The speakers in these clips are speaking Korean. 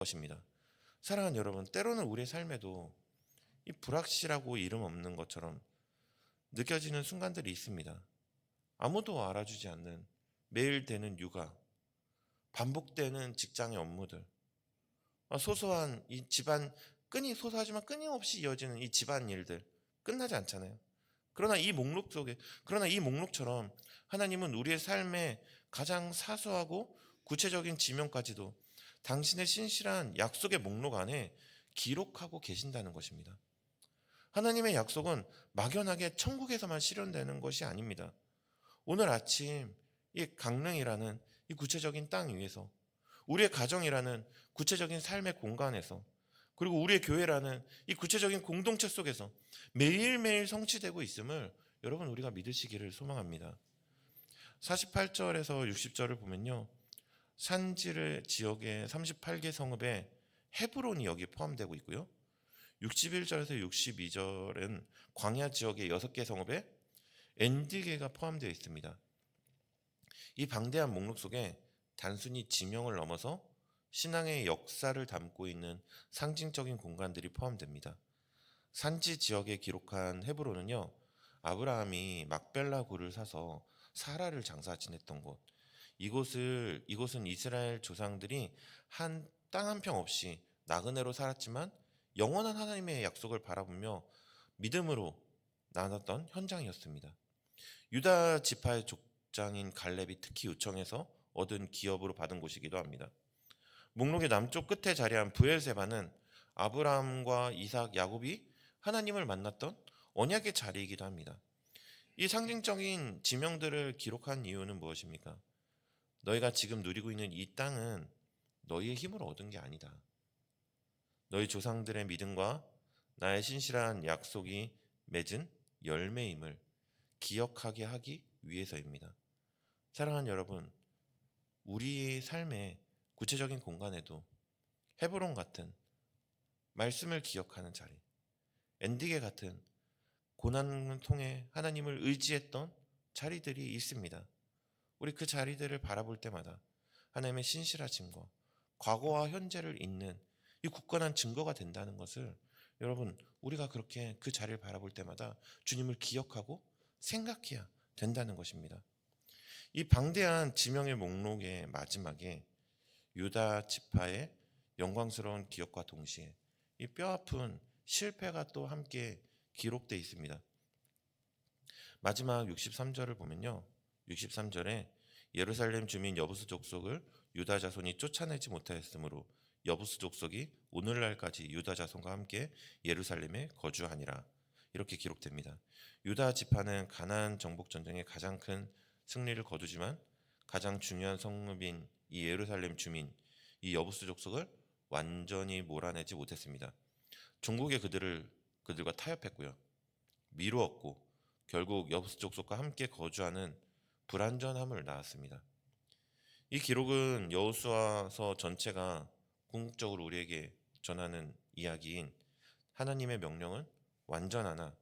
것입니다. 사랑하는 여러분, 때로는 우리의 삶에도 이 불확실하고 이름 없는 것처럼 느껴지는 순간들이 있습니다. 아무도 알아주지 않는 매일 되는 육아, 반복되는 직장의 업무들, 소소한 이 집안 소소하지만 끊임없이 이어지는 이 집안 일들 끝나지 않잖아요. 그러나 이 목록처럼 하나님은 우리의 삶의 가장 사소하고 구체적인 지명까지도 당신의 신실한 약속의 목록 안에 기록하고 계신다는 것입니다. 하나님의 약속은 막연하게 천국에서만 실현되는 것이 아닙니다. 오늘 아침 이 강릉이라는 이 구체적인 땅 위에서, 우리의 가정이라는 구체적인 삶의 공간에서, 그리고 우리의 교회라는 이 구체적인 공동체 속에서 매일매일 성취되고 있음을 여러분 우리가 믿으시기를 소망합니다. 48절에서 60절을 보면요, 산지를 지역의 38개 성읍에 헤브론이 여기 포함되고 있고요, 61절에서 62절은 광야 지역의 6개 성읍에 엔디게가 포함되어 있습니다. 이 방대한 목록 속에 단순히 지명을 넘어서 신앙의 역사를 담고 있는 상징적인 공간들이 포함됩니다. 산지 지역에 기록한 헤브론은요, 아브라함이 막벨라 굴을 사서 사라를 장사 지냈던 곳, 이곳은 이스라엘 조상들이 땅 한 평 없이 나그네로 살았지만 영원한 하나님의 약속을 바라보며 믿음으로 나눴던 현장이었습니다. 유다 지파의 족장인 갈렙이 특히 요청해서 얻은 기업으로 받은 곳이기도 합니다. 목록의 남쪽 끝에 자리한 브엘세바는 아브라함과 이삭, 야곱이 하나님을 만났던 언약의 자리이기도 합니다. 이 상징적인 지명들을 기록한 이유는 무엇입니까? 너희가 지금 누리고 있는 이 땅은 너희의 힘으로 얻은 게 아니다. 너희 조상들의 믿음과 나의 신실한 약속이 맺은 열매임을 기억하게 하기 위해서입니다. 사랑하는 여러분, 우리의 삶의 구체적인 공간에도 헤브론 같은 말씀을 기억하는 자리, 엔디게 같은 고난을 통해 하나님을 의지했던 자리들이 있습니다. 우리 그 자리들을 바라볼 때마다 하나님의 신실하심과 과거와 현재를 잇는 이 굳건한 증거가 된다는 것을 여러분, 우리가 그렇게 그 자리를 바라볼 때마다 주님을 기억하고 생각해야 된다는 것입니다. 이 방대한 지명의 목록의 마지막에 유다 지파의 영광스러운 기억과 동시에 이 뼈아픈 실패가 또 함께 기록되어 있습니다. 마지막 63절을 보면요, 63절에 예루살렘 주민 여부스 족속을 유다 자손이 쫓아내지 못하였으므로 여부스 족속이 오늘날까지 유다 자손과 함께 예루살렘에 거주하니라, 이렇게 기록됩니다. 유다 지파는 가나안 정복 전쟁의 가장 큰 승리를 거두지만 가장 중요한 성읍인 이 예루살렘 주민 이 여부스 족속을 완전히 몰아내지 못했습니다. 종국에 그들과 타협했고요, 미루었고 결국 여부스 족속과 함께 거주하는 불완전함을 낳았습니다. 이 기록은 여호수아서 전체가 궁극적으로 우리에게 전하는 이야기인 하나님의 명령은 완전하나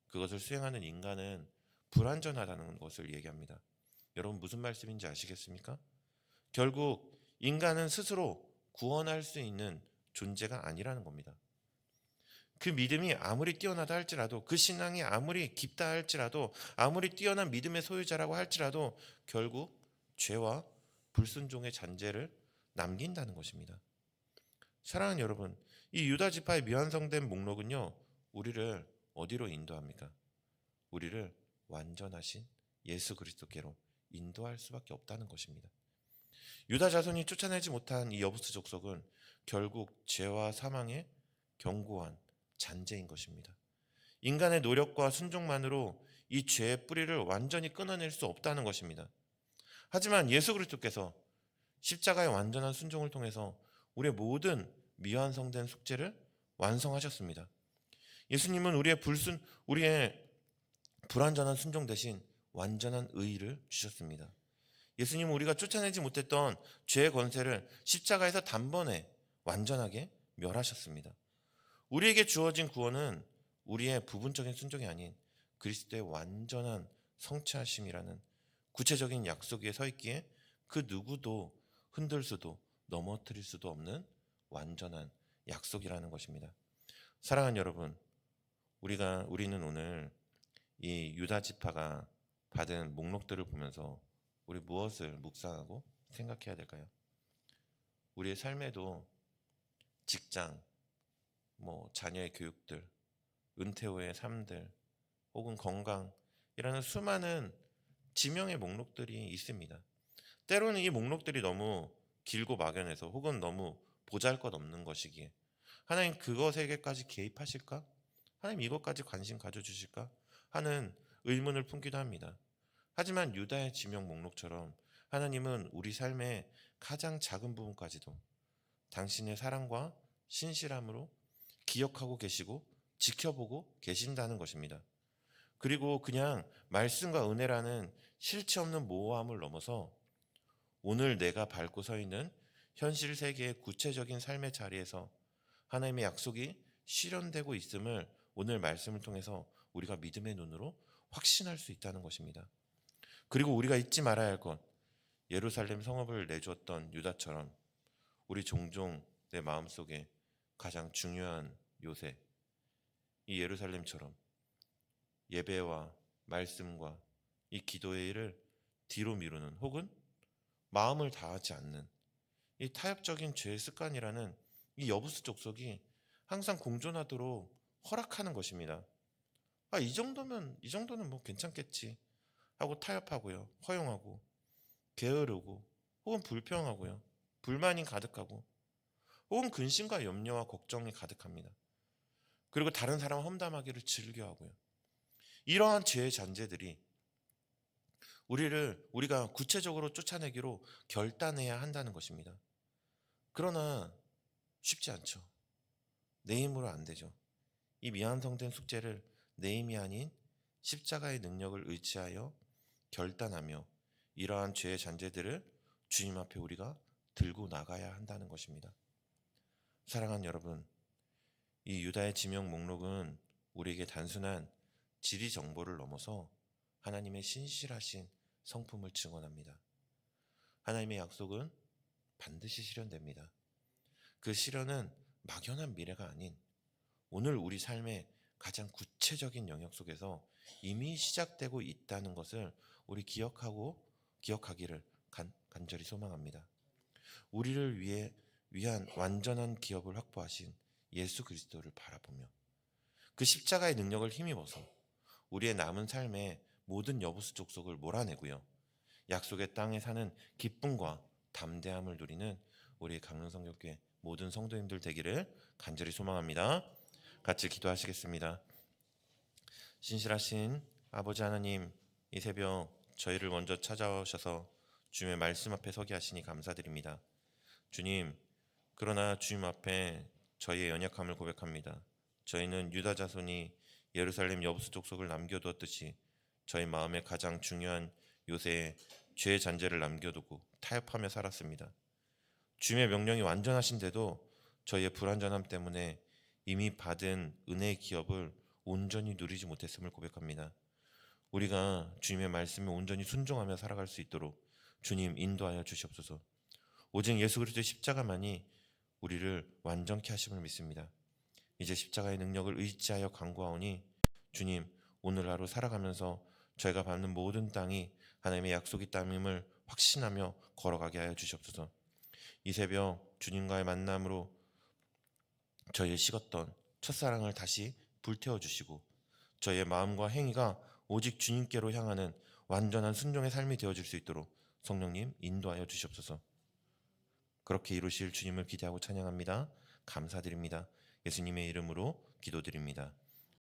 그것을 수행하는 인간은 불완전하다는 것을 얘기합니다. 여러분, 무슨 말씀인지 아시겠습니까? 결국 인간은 스스로 구원할 수 있는 존재가 아니라는 겁니다. 그 믿음이 아무리 뛰어나다 할지라도, 그 신앙이 아무리 깊다 할지라도, 아무리 뛰어난 믿음의 소유자라고 할지라도 결국 죄와 불순종의 잔재를 남긴다는 것입니다. 사랑하는 여러분, 이 유다 지파의 미완성된 목록은요, 우리를 어디로 인도합니까? 우리를 완전하신 예수 그리스도께로 인도할 수밖에 없다는 것입니다. 유다 자손이 쫓아내지 못한 이 여부스 족속은 결국 죄와 사망의 견고한 잔재인 것입니다. 인간의 노력과 순종만으로 이 죄의 뿌리를 완전히 끊어낼 수 없다는 것입니다. 하지만 예수 그리스도께서 십자가의 완전한 순종을 통해서 우리의 모든 미완성된 숙제를 완성하셨습니다. 예수님은 우리의 불완전한 순종 대신 완전한 의의를 주셨습니다. 예수님은 우리가 쫓아내지 못했던 죄의 권세를 십자가에서 단번에 완전하게 멸하셨습니다. 우리에게 주어진 구원은 우리의 부분적인 순종이 아닌 그리스도의 완전한 성취하심이라는 구체적인 약속 위에 서 있기에 그 누구도 흔들 수도 넘어뜨릴 수도 없는 완전한 약속이라는 것입니다. 사랑하는 여러분, 우리는 오늘 이 유다 지파가 받은 목록들을 보면서 우리 무엇을 묵상하고 생각해야 될까요? 우리의 삶에도 직장, 자녀의 교육들, 은퇴 후의 삶들, 혹은 건강이라는 수많은 지명의 목록들이 있습니다. 때로는 이 목록들이 너무 길고 막연해서 혹은 너무 보잘것없는 것이기에 하나님 그것에게까지 개입하실까? 하나님 이것까지 관심 가져주실까? 하는 의문을 품기도 합니다. 하지만 유다의 지명 목록처럼 하나님은 우리 삶의 가장 작은 부분까지도 당신의 사랑과 신실함으로 기억하고 계시고 지켜보고 계신다는 것입니다. 그리고 그냥 말씀과 은혜라는 실체 없는 모호함을 넘어서 오늘 내가 밟고 서 있는 현실 세계의 구체적인 삶의 자리에서 하나님의 약속이 실현되고 있음을 오늘 말씀을 통해서 우리가 믿음의 눈으로 확신할 수 있다는 것입니다. 그리고 우리가 잊지 말아야 할 것, 예루살렘 성읍을 내주었던 유다처럼 우리 종종 내 마음속에 가장 중요한 요새, 이 예루살렘처럼 예배와 말씀과 이 기도의 일을 뒤로 미루는 혹은 마음을 다하지 않는 이 타협적인 죄의 습관이라는 이 여부수 족속이 항상 공존하도록 허락하는 것입니다. 이 정도는 뭐 괜찮겠지 하고 타협하고요, 허용하고 게으르고 혹은 불평하고요, 불만이 가득하고 혹은 근심과 염려와 걱정이 가득합니다. 그리고 다른 사람 험담하기를 즐겨하고요. 이러한 죄의 잔재들이 우리가 구체적으로 쫓아내기로 결단해야 한다는 것입니다. 그러나 쉽지 않죠. 내 힘으로 안 되죠. 이 미완성된 숙제를 내 힘이 아닌 십자가의 능력을 의지하여 결단하며 이러한 죄의 잔재들을 주님 앞에 우리가 들고 나가야 한다는 것입니다. 사랑하는 여러분, 이 유다의 지명 목록은 우리에게 단순한 지리 정보를 넘어서 하나님의 신실하신 성품을 증언합니다. 하나님의 약속은 반드시 실현됩니다. 그 실현은 막연한 미래가 아닌 오늘 우리 삶의 가장 구체적인 영역 속에서 이미 시작되고 있다는 것을 우리 기억하기를 간절히 소망합니다. 우리를 위한 완전한 기업을 확보하신 예수 그리스도를 바라보며 그 십자가의 능력을 힘입어서 우리의 남은 삶의 모든 여부수 족속을 몰아내고요, 약속의 땅에 사는 기쁨과 담대함을 누리는 우리 강릉성교회 모든 성도님들 되기를 간절히 소망합니다. 같이 기도하시겠습니다. 신실하신 아버지 하나님, 이 새벽 저희를 먼저 찾아오셔서 주님의 말씀 앞에 서게 하시니 감사드립니다. 주님, 그러나 주님 앞에 저희의 연약함을 고백합니다. 저희는 유다 자손이 예루살렘 여부수 족속을 남겨두었듯이 저희 마음에 가장 중요한 요새에 죄의 잔재를 남겨두고 타협하며 살았습니다. 주님의 명령이 완전하신데도 저희의 불완전함 때문에 이미 받은 은혜의 기업을 온전히 누리지 못했음을 고백합니다. 우리가 주님의 말씀에 온전히 순종하며 살아갈 수 있도록 주님 인도하여 주시옵소서. 오직 예수 그리스도의 십자가만이 우리를 완전케 하심을 믿습니다. 이제 십자가의 능력을 의지하여 간구하오니 주님, 오늘 하루 살아가면서 저희가 받는 모든 땅이 하나님의 약속이 땅임을 확신하며 걸어가게 하여 주시옵소서. 이 새벽 주님과의 만남으로 저희의 식었던 첫사랑을 다시 불태워 주시고 저희의 마음과 행위가 오직 주님께로 향하는 완전한 순종의 삶이 되어질 수 있도록 성령님 인도하여 주시옵소서. 그렇게 이루실 주님을 기대하고 찬양합니다. 감사드립니다. 예수님의 이름으로 기도드립니다.